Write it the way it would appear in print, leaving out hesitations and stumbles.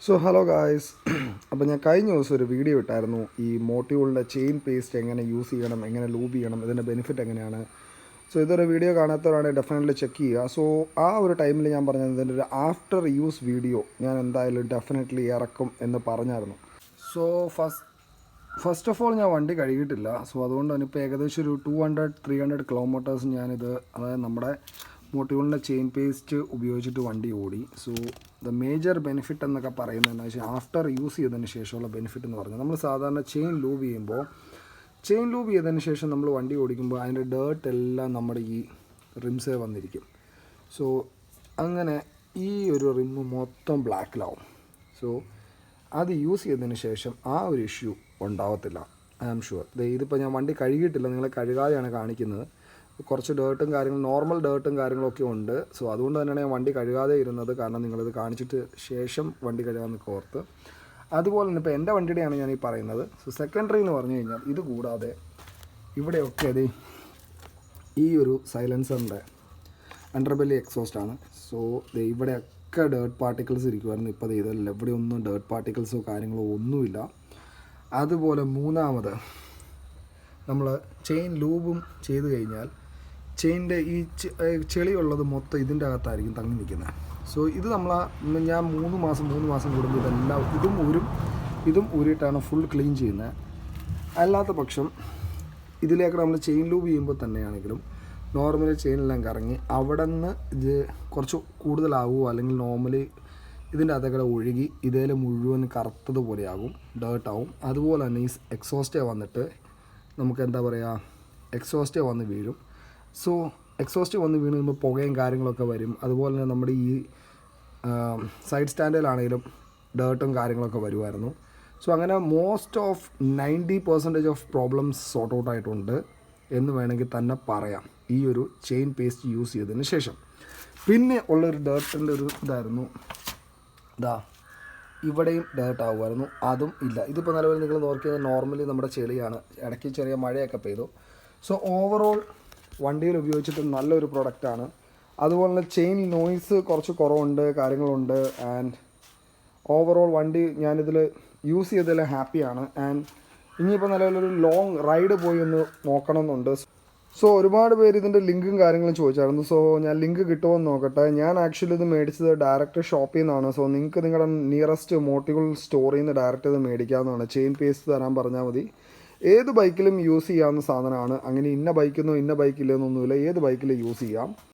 So hello guys. അപ്പോൾ ഞാൻ കഴിഞ്ഞ ദിവസം ഒരു വീഡിയോ ഇട്ടായിരുന്നു ഈ മോട്ടിവുളിൻ്റെ ചെയിൻ പേസ്റ്റ് എങ്ങനെ യൂസ് ചെയ്യണം, എങ്ങനെ ലൂബ് ചെയ്യണം, ഇതിൻ്റെ ബെനിഫിറ്റ് എങ്ങനെയാണ്. സോ ഇതൊരു വീഡിയോ കാണാത്തവരാണെങ്കിൽ ഡെഫിനറ്റ്ലി ചെക്ക് ചെയ്യുക. സോ ആ ഒരു ടൈമിൽ ഞാൻ പറഞ്ഞത് ഇതിൻ്റെ ഒരു ആഫ്റ്റർ യൂസ് വീഡിയോ ഞാൻ എന്തായാലും ഡെഫിനറ്റ്ലി ഇറക്കും എന്ന് പറഞ്ഞായിരുന്നു. സോ ഫസ്റ്റ് ഓഫ് ഓൾ ഞാൻ വണ്ടി കഴുകിയിട്ടില്ല. സോ അതുകൊണ്ട് തന്നെ ഇപ്പോൾ ഏകദേശം ഒരു 200-300 കിലോമീറ്റേഴ്സ് ഞാനിത്, അതായത് നമ്മുടെ മോട്ടിവുളിൻ്റെ ചെയിൻ പേസ്റ്റ് ഉപയോഗിച്ചിട്ട് വണ്ടി ഓടി. സോ ദ മേജർ ബെനിഫിറ്റ് എന്നൊക്കെ പറയുന്നതെന്ന് വെച്ചാൽ ആഫ്റ്റർ യൂസ് ചെയ്തതിന് ശേഷമുള്ള ബെനിഫിറ്റ് എന്ന് പറഞ്ഞാൽ, നമ്മൾ സാധാരണ ചെയിൻ ലൂബ് ചെയ്തതിന് ശേഷം നമ്മൾ വണ്ടി ഓടിക്കുമ്പോൾ അതിൻ്റെ ഡേർട്ട് എല്ലാം നമ്മുടെ ഈ റിംസേ വന്നിരിക്കും. സോ അങ്ങനെ ഈ ഒരു റിമ്മ് മൊത്തം ബ്ലാക്കിലാവും. സോ അത് യൂസ് ചെയ്തതിന് ശേഷം ആ ഒരു ഇഷ്യൂ ഉണ്ടാവത്തില്ല, ഐ ആം ഷുവർ. ഇതിപ്പോൾ ഞാൻ വണ്ടി കഴുകിയിട്ടില്ല, നിങ്ങളെ കഴുകാതെയാണ് കാണിക്കുന്നത്. കുറച്ച് ഡേർട്ടും കാര്യങ്ങളും, നോർമൽ ഡേർട്ടും കാര്യങ്ങളൊക്കെ ഉണ്ട്. സോ അതുകൊണ്ട് തന്നെയാണ് ഞാൻ വണ്ടി കഴുകാതെ ഇരുന്നത്, കാരണം നിങ്ങളിത് കാണിച്ചിട്ട് ശേഷം വണ്ടി കഴുകാമെന്നൊക്കെ ഓർത്ത്. അതുപോലെ തന്നെ ഇപ്പോൾ എൻ്റെ വണ്ടിയുടെയാണ് ഞാൻ ഈ പറയുന്നത്. സോ സെക്കൻഡറി എന്ന് പറഞ്ഞു കഴിഞ്ഞാൽ ഇത് കൂടാതെ ഇവിടെയൊക്കെ അത് ഈ ഒരു സൈലൻസറിൻ്റെ അണ്ടർബെല്ലി എക്സോസ്റ്റാണ്. സോ ഇവിടെയൊക്കെ ഡേർട്ട് പാർട്ടിക്കിൾസ് ഇരിക്കുമായിരുന്നു. ഇപ്പോൾ ഇതല്ല, ഇവിടെ ഒന്നും ഡേർട്ട് പാർട്ടിക്കിൾസോ കാര്യങ്ങളോ ഒന്നുമില്ല. അതുപോലെ മൂന്നാമത്, നമ്മൾ ചെയിൻ ലൂബും ചെയ്ത് കഴിഞ്ഞാൽ ചെയിൻ്റെ ഈ ചെളിയുള്ളത് മൊത്തം ഇതിൻ്റെ അകത്തായിരിക്കും തങ്ങി നിൽക്കുന്നത്. സോ ഇത് ഞാൻ 3 മാസം കൂടുമ്പോൾ ഇതെല്ലാം ഇതും ഊരിയിട്ടാണ് ഫുൾ ക്ലീൻ ചെയ്യുന്നത്. അല്ലാത്ത പക്ഷം ഇതിലേക്ക് നമ്മൾ ചെയിൻ ലൂബ് ചെയ്യുമ്പോൾ തന്നെയാണെങ്കിലും നോർമലി ചെയിനെല്ലാം കറങ്ങി അവിടെ നിന്ന് ഇത് കുറച്ച് കൂടുതലാവുമോ, അല്ലെങ്കിൽ നോർമലി ഇതിൻ്റെ അകത്തൊക്കെ ഒഴുകി ഇതേൽ മുഴുവൻ കറുത്തതുപോലെയാകും, ഡേർട്ടാവും. അതുപോലെ തന്നെ ഈ എക്സോസ്റ്റേ വന്നിട്ട് നമുക്ക് എന്താ പറയുക, എക്സോസ്റ്റേ വന്ന് വീഴും. സോ എക്സോസ്റ്റ് വന്ന് വീണ് കഴിയുമ്പോൾ പുകയും കാര്യങ്ങളൊക്കെ വരും. അതുപോലെ തന്നെ നമ്മുടെ ഈ സൈഡ് സ്റ്റാൻഡിലാണെങ്കിലും ഡേർട്ടും കാര്യങ്ങളൊക്കെ വരുമായിരുന്നു. സോ അങ്ങനെ most of 90% of problems sort out ആയിട്ടുണ്ട് എന്ന് വേണമെങ്കിൽ തന്നെ പറയാം ഈ ഒരു ചെയിൻ പേസ്റ്റ് യൂസ് ചെയ്തതിന് ശേഷം. പിന്നെ ഉള്ളൊരു ഡേർട്ടിൻ്റെ ഒരു ഇതായിരുന്നു, ഇവിടെയും ഡേർട്ട് ആകുമായിരുന്നു, അതും ഇല്ല. ഇതിപ്പോൾ നിലവിൽ നിങ്ങൾ നോക്കിയാൽ നോർമലി നമ്മുടെ ചെളിയാണ്, ഇടയ്ക്ക് ചെറിയ മഴയൊക്കെ പെയ്തു. സോ ഓവറോൾ വണ്ടിയിൽ ഉപയോഗിച്ചിട്ട് നല്ലൊരു പ്രൊഡക്റ്റാണ്. അതുപോലെ തന്നെ ചെയിൻ നോയ്സ് കുറച്ച് കുറവുണ്ട്, കാര്യങ്ങളുണ്ട്. ആൻഡ് ഓവറോൾ വണ്ടി ഞാനിതിൽ യൂസ് ചെയ്തതിൽ ഹാപ്പിയാണ്. ആൻഡ് ഇനിയിപ്പോൾ നിലവിലൊരു ലോങ് റൈഡ് പോയി ഒന്ന് നോക്കണമെന്നുണ്ട്. സോ ഒരുപാട് പേര് ഇതിൻ്റെ ലിങ്കും കാര്യങ്ങളും ചോദിച്ചായിരുന്നു. സോ ഞാൻ ലിങ്ക് കിട്ടുമെന്ന് നോക്കട്ടെ. ഞാൻ ആക്ച്വലി ഇത് മേടിച്ചത് ഡയറക്റ്റ് ഷോപ്പിൽ നിന്നാണ്. സോ നിങ്ങൾക്ക് നിങ്ങളുടെ നിയറസ്റ്റ് മോട്ടിവുൾ സ്റ്റോറിൽ നിന്ന് ഡയറക്റ്റ് ഇത് മേടിക്കാവുന്നതാണ്. ചെയിൻ പേസ്റ്റ് തരാൻ പറഞ്ഞാൽ മതി. ഏത് ബൈക്കിലും യൂസ് ചെയ്യാവുന്ന സാധനമാണ്. അങ്ങനെ ഇന്ന ബൈക്കിലെന്നൊന്നുമില്ല, ഏത് ബൈക്കിലും യൂസ് ചെയ്യാം.